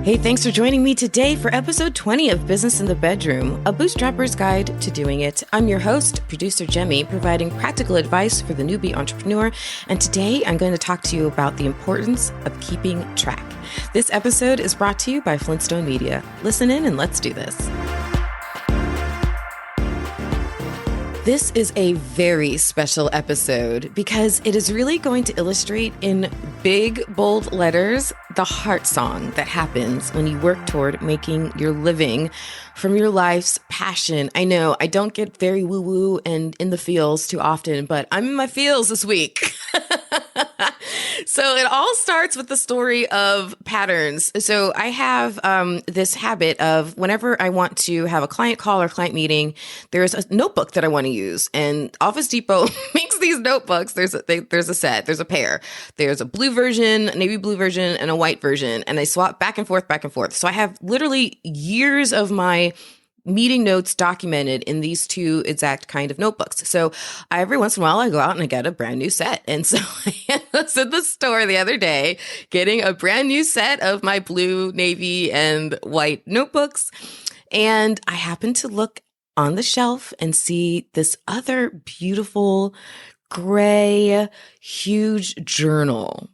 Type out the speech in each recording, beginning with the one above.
Hey, thanks for joining me today for episode 20 of Business in the Bedroom, a bootstrapper's guide to doing it. I'm your host, producer Jemmy, providing practical advice for the newbie entrepreneur. And today I'm going to talk to you about the importance of keeping track. This episode is brought to you by Flintstone Media. Listen in and let's do this. This is a very special episode because it is really going to illustrate in big, bold letters the heart song that happens when you work toward making your living from your life's passion. I know I don't get very woo-woo and in the feels too often, but I'm in my feels this week. So it all starts with the story of patterns. So I have this habit of whenever I want to have a client call or client meeting, there's a notebook that I want to use. And Office Depot makes these notebooks. There's a set, there's a pair. There's a blue version, a navy blue version, and a white version. And they swap back and forth, back and forth. So I have literally years of my meeting notes documented in these two exact kind of notebooks. So every once in a while I go out and I get a brand new set. And so I was at the store the other day getting a brand new set of my blue, navy, and white notebooks. And I happened to look on the shelf and see this other beautiful gray, huge journal.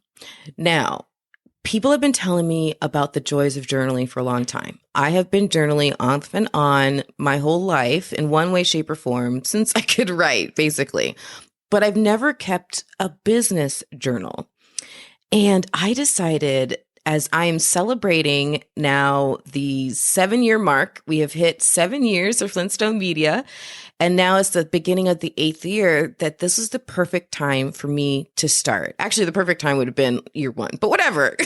Now, people have been telling me about the joys of journaling for a long time. I have been journaling off and on my whole life in one way, shape, or form since I could write, basically. But I've never kept a business journal. And I decided, as I am celebrating now the 7-year mark, we have hit 7 years of Flintstone Media, and now it's the beginning of the 8th year, that this is the perfect time for me to start. Actually, the perfect time would have been year 1, but whatever.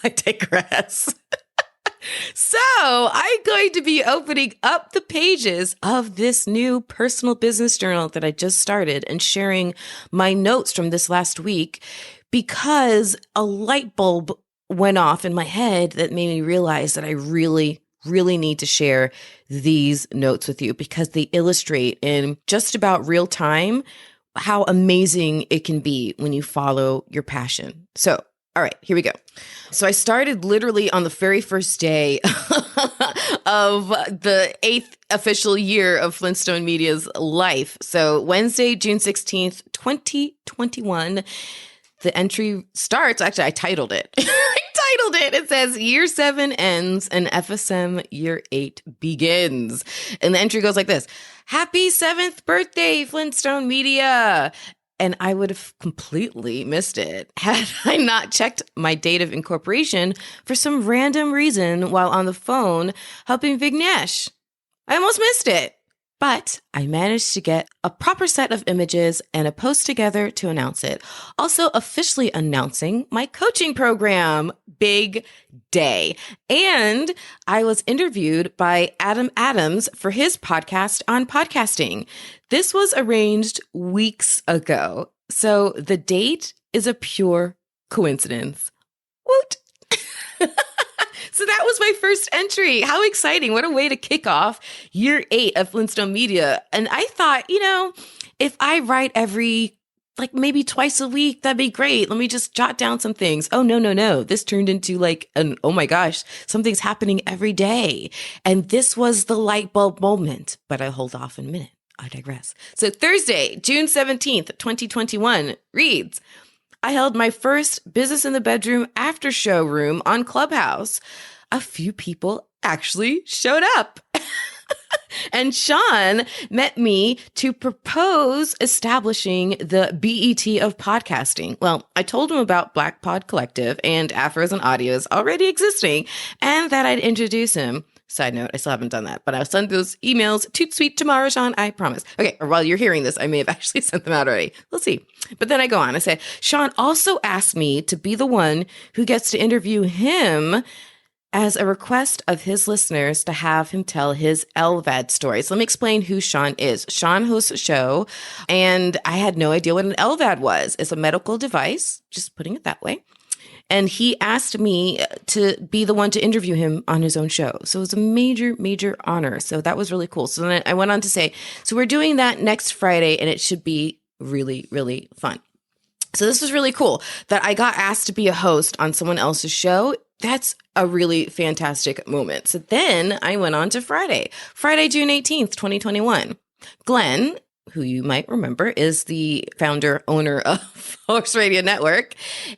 I digress. So I'm going to be opening up the pages of this new personal business journal that I just started and sharing my notes from this last week because a light bulb went off in my head that made me realize that I really need to share these notes with you because they illustrate in just about real time how amazing it can be when you follow your passion. So, all right, here we go. So I started literally on the very first day of the 8th official year of Flintstone Media's life. So Wednesday, June 16th, 2021, the entry starts. Actually, I titled it. It says year 7 ends and FSM year 8 begins. And the entry goes like this: Happy 7th birthday, Flintstone Media. And I would have completely missed it had I not checked my date of incorporation for some random reason while on the phone helping Vignesh. I almost missed it. But I managed to get a proper set of images and a post together to announce it. Also officially announcing my coaching program. Big day. And I was interviewed by Adam Adams for his podcast on podcasting. This was arranged weeks ago. So the date is a pure coincidence. Woot! So that was my first entry. How exciting. What a way to kick off year 8 of Flintstone Media. And I thought, if I write maybe twice a week, that'd be great. Let me just jot down some things. Oh, no. This turned into oh my gosh, something's happening every day. And this was the light bulb moment. But I'll hold off in a minute. I digress. So Thursday, June 17th, 2021 reads, I held my first Business in the Bedroom after show room on Clubhouse. A few people actually showed up. And Sean met me to propose establishing the BET of podcasting. Well, I told him about Black Pod Collective and Afros and Audios already existing and that I'd introduce him. Side note, I still haven't done that, but I'll send those emails toot sweet tomorrow, Sean, I promise. Okay, or while you're hearing this, I may have actually sent them out already. We'll see. But then I go on. I say, Sean also asked me to be the one who gets to interview him as a request of his listeners to have him tell his LVAD story. So let me explain who Sean is. Sean hosts a show, and I had no idea what an LVAD was. It's a medical device, just putting it that way. And he asked me to be the one to interview him on his own show. So it was a major, major honor. So that was really cool. So then I went on to say, so we're doing that next Friday, and it should be really, really fun. So this was really cool that I got asked to be a host on someone else's show. that's a really fantastic moment. So then I went on to Friday, June 18th, 2021. Glenn, who you might remember, is the founder, owner of Horse Radio Network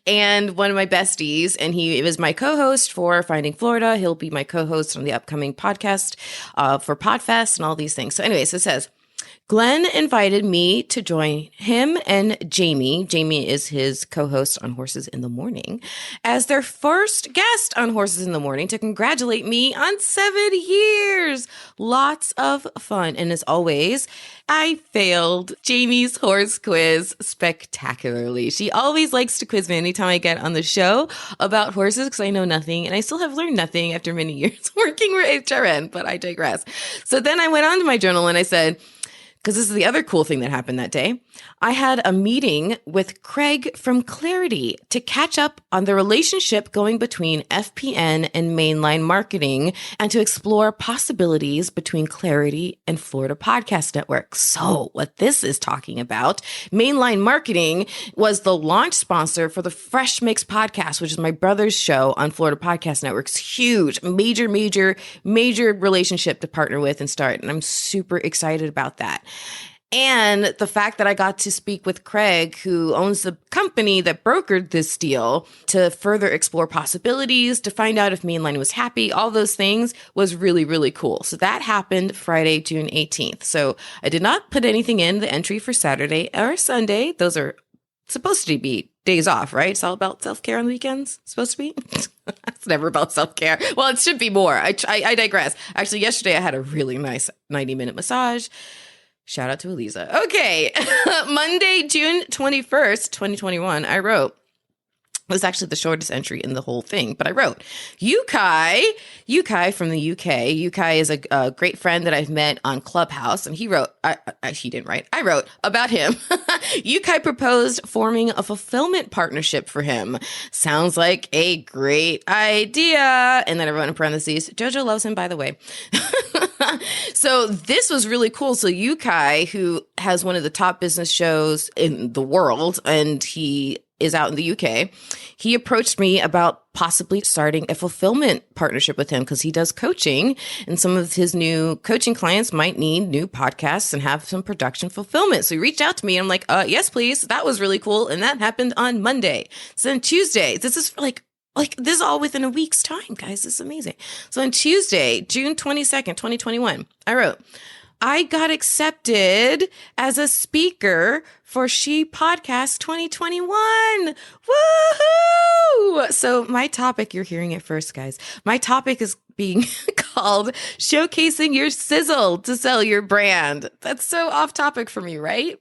and one of my besties. And he was my co-host for Finding Florida. He'll be my co-host on the upcoming podcast for Podfest and all these things. So anyways, it says, Glenn invited me to join him and Jamie. Jamie is his co-host on Horses in the Morning, as their first guest on Horses in the Morning to congratulate me on 7 years. Lots of fun. And as always, I failed Jamie's horse quiz spectacularly. She always likes to quiz me anytime I get on the show about horses because I know nothing. And I still have learned nothing after many years working with HRN, but I digress. So then I went on to my journal and I said, because this is the other cool thing that happened that day, I had a meeting with Craig from Clarity to catch up on the relationship going between FPN and mainline marketing and to explore possibilities between Clarity and Florida Podcast Network. So what this is talking about, mainline marketing was the launch sponsor for the Fresh Mix podcast, which is my brother's show on Florida Podcast Network's huge, major relationship to partner with and start. And I'm super excited about that. And the fact that I got to speak with Craig, who owns the company that brokered this deal, to further explore possibilities, to find out if Mainline was happy, all those things was really, really cool. So that happened Friday, June 18th. So I did not put anything in the entry for Saturday or Sunday. Those are supposed to be days off, right? It's all about self-care on the weekends. It's supposed to be. It's never about self-care. Well, it should be more. I digress. Actually, yesterday I had a really nice 90-minute massage. Shout out to Eliza. Okay. Monday, June 21st, 2021, I wrote, it was actually the shortest entry in the whole thing, but I wrote, Yukai from the UK. Yukai is a great friend that I've met on Clubhouse, and he wrote, he didn't write, I wrote about him. Yukai proposed forming a fulfillment partnership for him. Sounds like a great idea. And then I wrote in parentheses, Jojo loves him, by the way. So this was really cool. So Yukai, who has one of the top business shows in the world, and he is out in the UK, he approached me about possibly starting a fulfillment partnership with him because he does coaching, and some of his new coaching clients might need new podcasts and have some production fulfillment. So he reached out to me and I'm like, yes, please. That was really cool. And that happened on Monday. So then Tuesday, this is like this is all within a week's time, guys. This is amazing. So on Tuesday, June 22nd, 2021, I wrote, I got accepted as a speaker for She Podcast 2021. Woohoo! So my topic, you're hearing it first, guys. My topic is being called Showcasing Your Sizzle to Sell Your Brand. That's so off topic for me, right?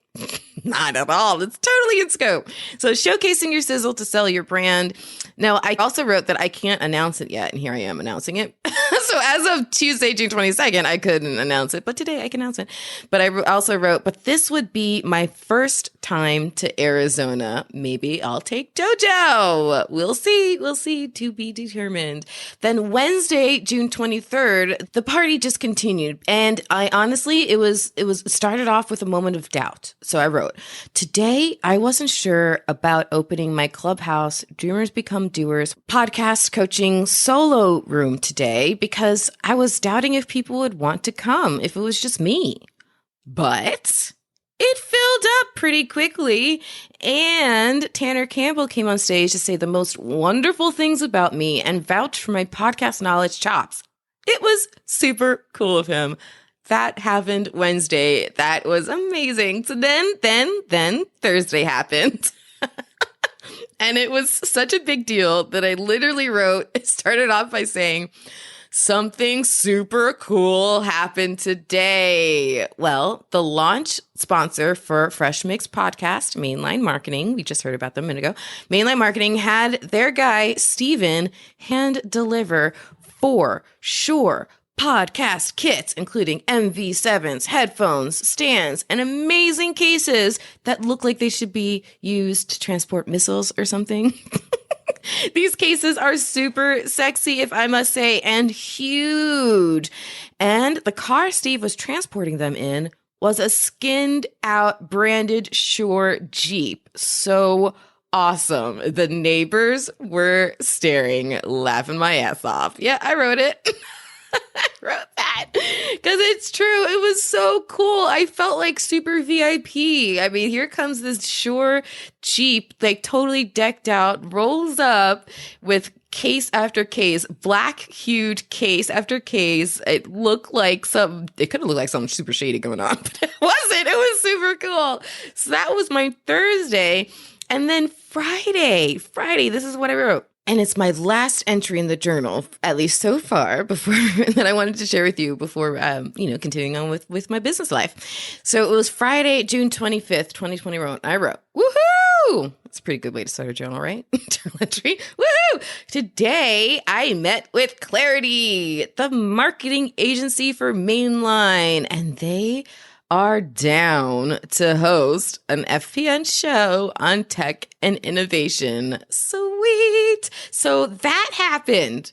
Not at all. It's totally in scope. So showcasing your sizzle to sell your brand. Now, I also wrote that I can't announce it yet, and here I am announcing it. So as of Tuesday, June 22nd, I couldn't announce it, but today I can announce it. But I also wrote, but this would be my first time to Arizona. Maybe I'll take Jojo. We'll see. We'll see. To be determined. Then Wednesday, June 23rd, the party just continued. And I honestly, it was started off with a moment of doubt. So I wrote, today I wasn't sure about opening my Clubhouse Dreamers Become Doers podcast coaching solo room today because I was doubting if people would want to come if it was just me. But it filled up pretty quickly, and Tanner Campbell came on stage to say the most wonderful things about me and vouch for my podcast knowledge chops. It was super cool of him. That happened Wednesday. That was amazing. So then Thursday happened. And it was such a big deal that I literally wrote, it started off by saying, something super cool happened today. Well, the launch sponsor for Fresh Mix podcast, Mainline Marketing, we just heard about them a minute ago, Mainline Marketing had their guy, Steven, hand deliver 4 Shure podcast kits, including MV7s, headphones, stands, and amazing cases that look like they should be used to transport missiles or something. These cases are super sexy, if I must say, and huge. And the car Steve was transporting them in was a skinned out branded Shure Jeep. So awesome. The neighbors were staring, laughing my ass off. Yeah, I wrote it. I wrote that because it's true. It was so cool. I felt like super VIP. I mean, here comes this Shure Jeep, like totally decked out, rolls up with case after case, black huge case after case. It could have looked like something super shady going on, but it wasn't. It was super cool. So that was my Thursday. And then Friday, this is what I wrote. And it's my last entry in the journal, at least so far, before that I wanted to share with you before, continuing on with my business life. So it was Friday, June 25th, 2020. I wrote, woohoo! That's a pretty good way to start a journal, right? Journal entry. Woohoo! Today, I met with Clarity, the marketing agency for Mainline, and they are down to host an FPN show on tech and innovation. Sweet. So that happened.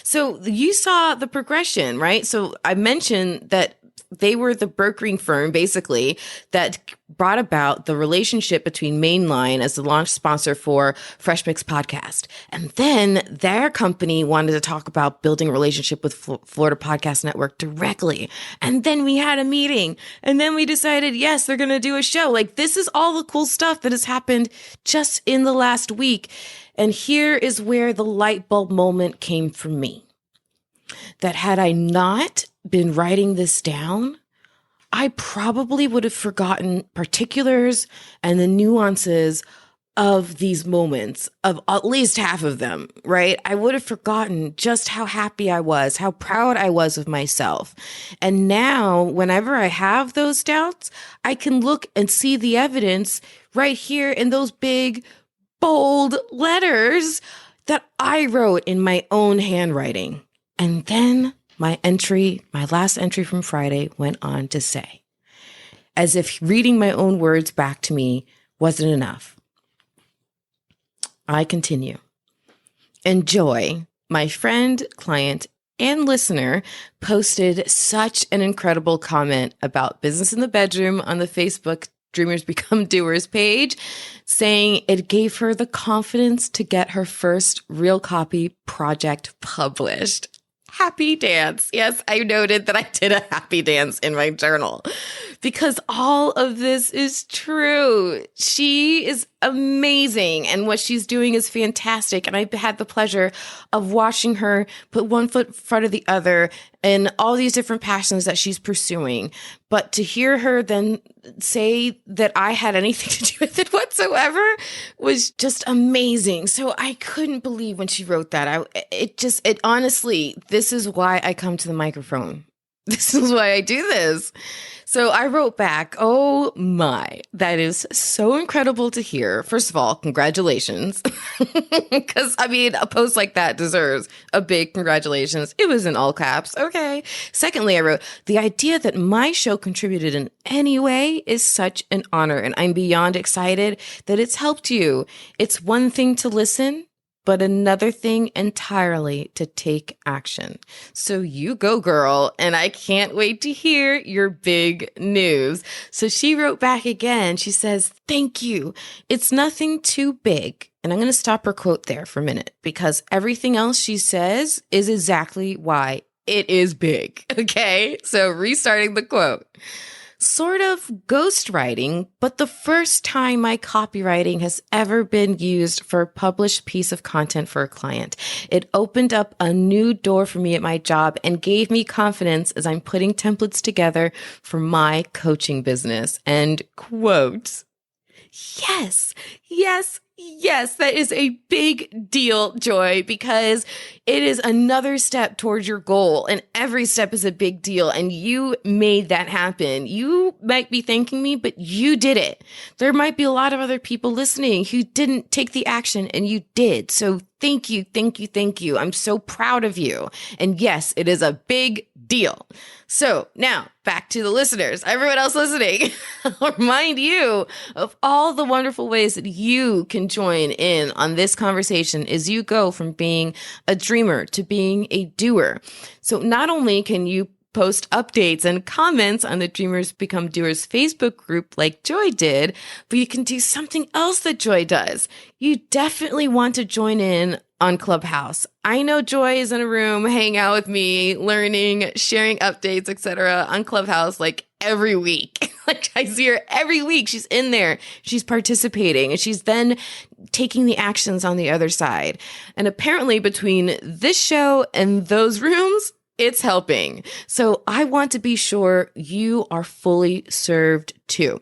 So you saw the progression, right? So I mentioned that they were the brokering firm, basically, that brought about the relationship between Mainline as the launch sponsor for Fresh Mix podcast. And then their company wanted to talk about building a relationship with Florida Podcast Network directly. And then we had a meeting. And then we decided, yes, they're going to do a show. Like, this is all the cool stuff that has happened just in the last week. And here is where the light bulb moment came for me. That had I not been writing this down, I probably would have forgotten particulars and the nuances of these moments, of at least half of them, right? I would have forgotten just how happy I was, how proud I was of myself. And now, whenever I have those doubts, I can look and see the evidence right here in those big, bold letters that I wrote in my own handwriting. And then my last entry from Friday went on to say, as if reading my own words back to me wasn't enough. I continue. Enjoy, my friend, client, and listener posted such an incredible comment about business in the bedroom on the Facebook Dreamers Become Doers page, saying it gave her the confidence to get her first real copy project published. Happy dance. Yes, I noted that I did a happy dance in my journal because all of this is true. She is amazing and what she's doing is fantastic. And I had the pleasure of watching her put one foot in front of the other in all these different passions that she's pursuing. But to hear her then say that I had anything to do with it whatsoever was just amazing. So I couldn't believe when she wrote that. It honestly, this is why I come to the microphone. This is why I do this. So I wrote back, oh my, that is so incredible to hear. First of all, congratulations. Because, I mean, a post like that deserves a big congratulations. It was in all caps. Okay. Secondly, I wrote, the idea that my show contributed in any way is such an honor. And I'm beyond excited that it's helped you. It's one thing to listen, but another thing entirely to take action. So you go, girl. And I can't wait to hear your big news. So she wrote back again. She says, thank you. It's nothing too big. And I'm going to stop her quote there for a minute because everything else she says is exactly why it is big. Okay. So restarting the quote. Sort of ghostwriting, but the first time my copywriting has ever been used for a published piece of content for a client. It opened up a new door for me at my job and gave me confidence as I'm putting templates together for my coaching business. End quote. Yes, yes, yes, that is a big deal, Joy, because it is another step towards your goal and every step is a big deal and you made that happen. You might be thanking me, but you did it. There might be a lot of other people listening who didn't take the action and you did. So thank you, thank you, thank you. I'm so proud of you. And yes, it is a big deal. So now back to the listeners, everyone else listening, I'll remind you of all the wonderful ways that you can join in on this conversation as you go from being a dreamer to being a doer. So not only can you post updates and comments on the Dreamers Become Doers Facebook group like Joy did, but you can do something else that Joy does. You definitely want to join in on Clubhouse. I know Joy is in a room hanging out with me, learning, sharing updates, etc. on Clubhouse like every week. Like I see her every week. She's in there. She's participating and she's then taking the actions on the other side. And apparently between this show and those rooms, it's helping. So I want to be sure you are fully served too.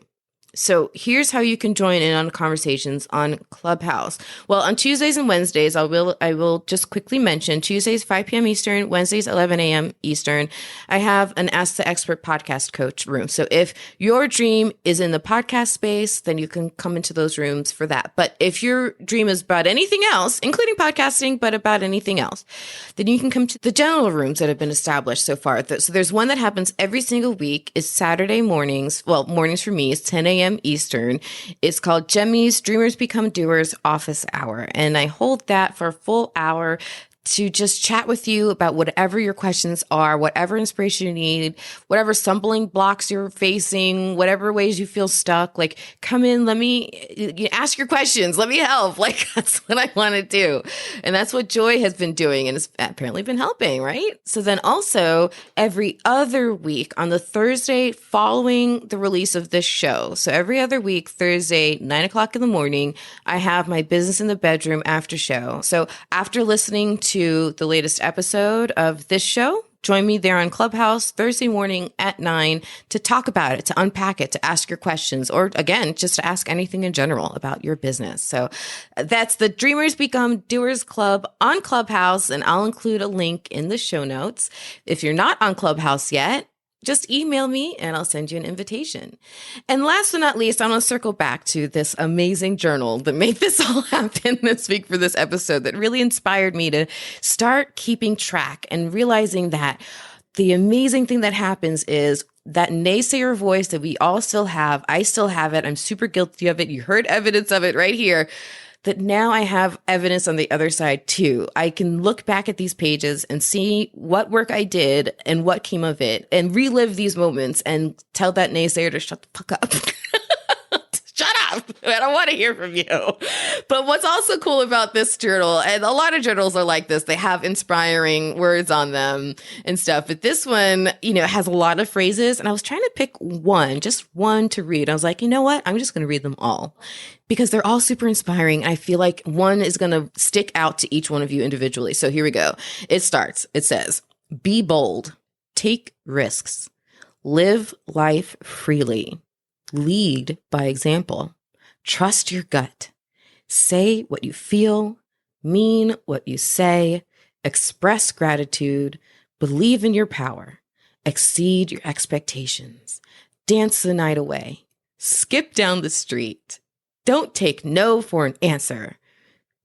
So here's how you can join in on conversations on Clubhouse. Well, on Tuesdays and Wednesdays, I will just quickly mention Tuesdays, 5 p.m. Eastern, Wednesdays, 11 a.m. Eastern. I have an Ask the Expert podcast coach room. So if your dream is in the podcast space, then you can come into those rooms for that. But if your dream is about anything else, including podcasting, but about anything else, then you can come to the general rooms that have been established so far. So there's one that happens every single week. It's Saturday mornings. Well, mornings for me is 10 a.m. Eastern. It's called Jemmy's Dreamers Become Doers Office Hour. And I hold that for a full hour to just chat with you about whatever your questions are, whatever inspiration you need, whatever stumbling blocks you're facing, whatever ways you feel stuck. Like, come in, let me ask your questions. Let me help. Like, that's what I want to do. And that's what Joy has been doing and has apparently been helping, right? So then also every other week on the Thursday following the release of this show. So every other week, Thursday, 9 o'clock in the morning, I have my Business in the Bedroom after show. So after listening to the latest episode of this show, join me there on Clubhouse Thursday morning at 9 to talk about it, to unpack it, to ask your questions, or again, just to ask anything in general about your business. So that's the Dreamers Become Doers Club on Clubhouse, and I'll include a link in the show notes. If you're not on Clubhouse yet, just email me and I'll send you an invitation. And last but not least, I'm going to circle back to this amazing journal that made this all happen this week for this episode that really inspired me to start keeping track and realizing that the amazing thing that happens is that naysayer voice that we all still have. I still have it. I'm super guilty of it. You heard evidence of it right here. That now I have evidence on the other side too. I can look back at these pages and see what work I did and what came of it and relive these moments and tell that naysayer to shut the fuck up. Shut up. I don't want to hear from you. But what's also cool about this journal, and a lot of journals are like this, they have inspiring words on them and stuff. But this one, has a lot of phrases. And I was trying to pick one, just one to read. I was like, you know what? I'm just going to read them all because they're all super inspiring. I feel like one is going to stick out to each one of you individually. So here we go. It says, be bold, take risks, live life freely. Lead by example. Trust your gut. Say what you feel. Mean what you say. Express gratitude. Believe in your power. Exceed your expectations. Dance the night away. Skip down the street. Don't take no for an answer.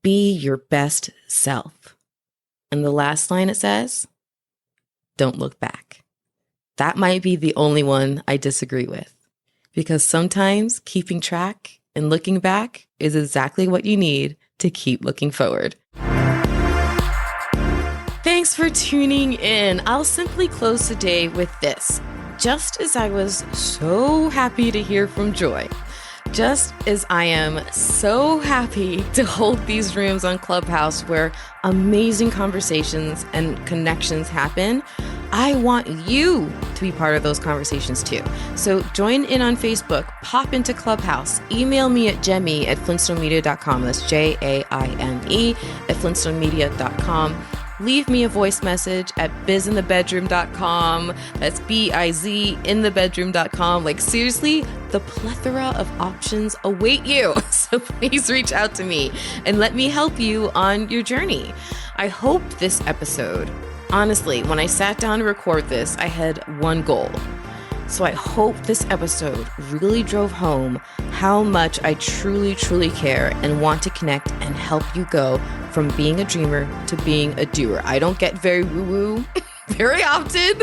Be your best self. And the last line it says, don't look back. That might be the only one I disagree with. Because sometimes keeping track and looking back is exactly what you need to keep looking forward. Thanks for tuning in. I'll simply close today with this. Just as I was so happy to hear from Joy, just as I am so happy to hold these rooms on Clubhouse where amazing conversations and connections happen, I want you to be part of those conversations too. So join in on Facebook, pop into Clubhouse, email me at Jemmy at flintstonemedia.com. That's Jaime at flintstonemedia.com. Leave me a voice message at bizinthebedroom.com. That's B-I-Z inthebedroom.com. Like seriously, the plethora of options await you. So please reach out to me and let me help you on your journey. I hope this episode, honestly, when I sat down to record this, I had one goal. So I hope this episode really drove home how much I truly, truly care and want to connect and help you go from being a dreamer to being a doer. I don't get very woo-woo very often,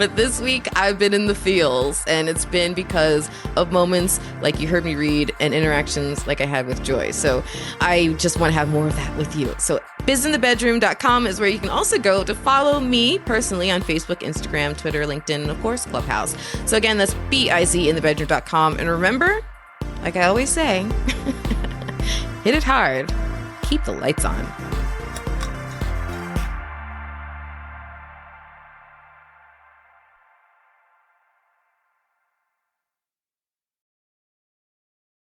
But this week I've been in the feels, and it's been because of moments like you heard me read and interactions like I had with Joy. So I just want to have more of that with you. So bizinthebedroom.com is where you can also go to follow me personally on Facebook, Instagram, Twitter, LinkedIn, and of course, Clubhouse. So again, that's bizinthebedroom.com. And remember, like I always say, hit it hard, keep the lights on.